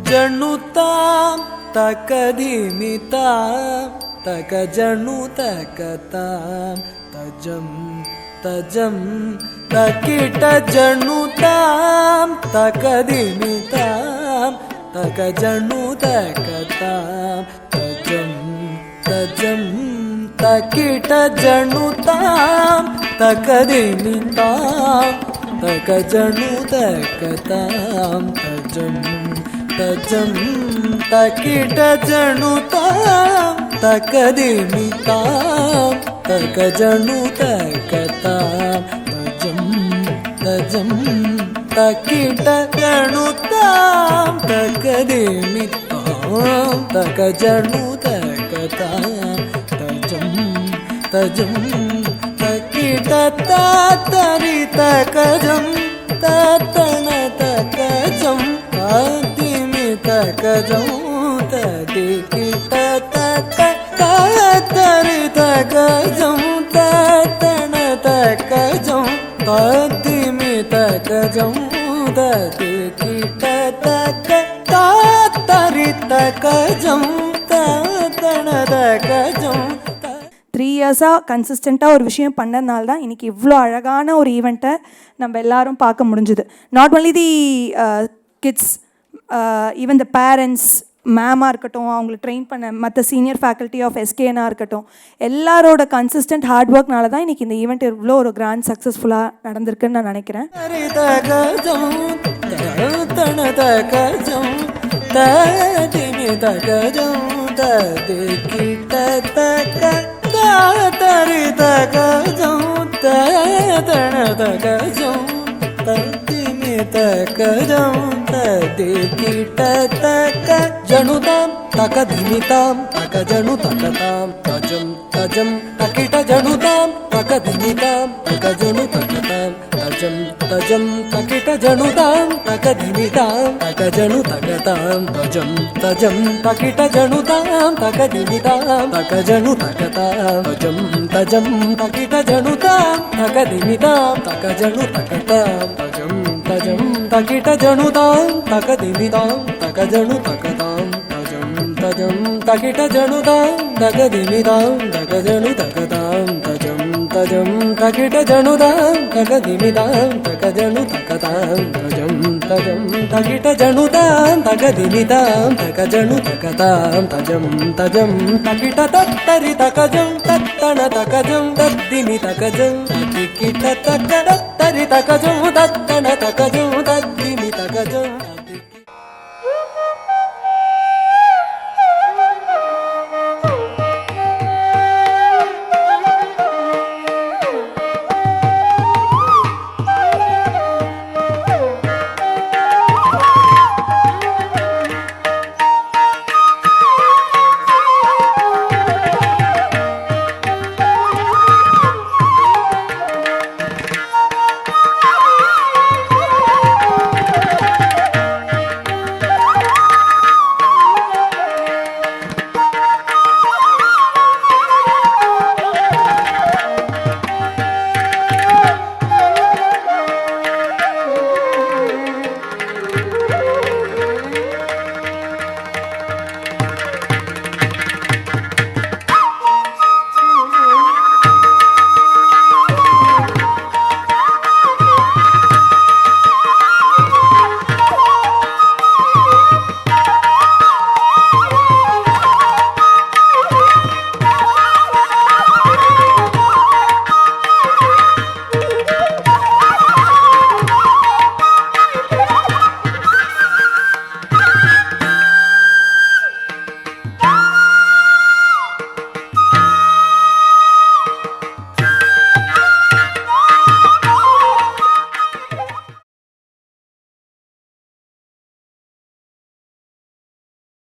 ಜಣುತಾಂ ತಕಧಿಮಿತಾಂ ತಕ ಜಣು ತಕತಾಂ ತಜಂ ತಜಂ ತಕಿಟ ಜಣುತಾಂ ತಕಧಿಮಿತಾಂ ತಕ ಜಣು ತಕತಾಂ ತಜಂ ತಜಂ ತಕಿಟ ಜಣುತಾಂ ತಕಧಿಮಿತಾಂ ತಕ ಜಣು ತಕತಾಂ ತಜಂ ತಜಂ ತಕಿಟ ಜಣುತಾಂ ತಕಧಿಮಿತಾಂ ತಕ ಜಣು ತಕತಾಂ ತಜಂ ತಜಂ ತಕಿಟ ಜಣುತಾಂ ತಕಧಿಮಿತಾಂ ತಕ ಜಣು ತಕತಾಂ ತಜಂ ತಜಂ ತಕಿಟ ತಾತರಿ ತಕಜಂ ತತನ ತಕಜಂ ತಕಜಂ ತದಿಕಿಟ ತಕ ತಾತರಿ ತಕಜಂ ತತನ ತಕಜಂ ತದಿಮಿ ತಕಜಂ ತದಿಕಿಟ ತಕ ತಾತರಿ ತಕಜಂ ತತನ ತಕಜಂ. 3 இயர்ஸாக கன்சிஸ்டண்ட்டாக ஒரு விஷயம் பண்ணதுனால தான் இன்றைக்கி இவ்வளோ அழகான ஒரு ஈவெண்ட்டை நம்ம எல்லாரும் பார்க்க முடிஞ்சுது. Not only the kids, even the parents, மேமாக இருக்கட்டும், அவங்களை ட்ரெயின் பண்ண மற்ற சீனியர் ஃபேக்கல்ட்டி ஆஃப் எஸ்கேனாக இருக்கட்டும், எல்லாரோட கன்சிஸ்டன்ட் ஹார்ட் ஒர்க்னால தான் இன்றைக்கி இந்த ஈவெண்ட் இவ்வளோ ஒரு கிராண்ட் சக்ஸஸ்ஃபுல்லாக நடந்திருக்குன்னு நான் நினைக்கிறேன். ತಕಜಂ ತದಿಕಿಟ ತಕ ಜಣುತಾಂ ತಕಧಿಮಿತಾಂ ತಕ ಜಣು ತಕತಾಂ ತಜಂ ತಜಂ ತಕಿಟ ಜಣುತಾಂ ತಕಧಿಮಿತಾಂ ತಕ ಜಣು ತಕತಾಂ ತಜಂ ತಜಂ ತಕಿಟ ಜಣುತಾಂ ತಕಧಿಮಿತಾಂ ತಕ ಜಣು ತಕತಾಂ ತಜಂ ತಜಂ ತಕಿಟ ಜಣುತಾಂ ತಕಧಿಮಿತಾಂ ತಕ ಜಣು ತಕತಾಂ ತಜಂ ತಜಂ ತಕಿಟ ಜಣುತಾಂ ತಕಧಿಮಿತಾಂ ತಕ ಜಣು ತಕತಾಂ ತಜಂ ತಜಂ ತಕಿಟ ಜಣುತಾಂ ತಕಧಿಮಿತಾಂ ತಕ ಜಣು ತಕತಾಂ ತಜಂ ತಜಂ ತಕಿಟ ಜಣುತಾಂ ತಕಧಿಮಿತಾಂ ತಕ ಜಣು ತಕತಾಂ ತಜಂ ತಜಂ ತಕಿಟ ಜಣುತಾಂ ತಕಧಿಮಿತಾಂ ತಕ ಜಣು ತಕತಾಂ ತಜಂ ತಜಂ ತಕಿಟ ಜಣುತಾಂ ತಕಧಿಮಿತಾಂ ತಕ ಜಣು ತಕತಾಂ ತಜಂ ತಜಂ ತಕಿಟ ತತ್ತರಿ ತಕಜಂ ತತ್ತಣ ತಕಜಂ ತದ್ದಿಮಿ ತಕಜಂ ತಕಿಟ ತಕ ತತ್ತರಿ ತಕಜಂ ತತ್ತಣ ತಕಜಂ ತದ್ದಿಮಿ ತಕಜಂ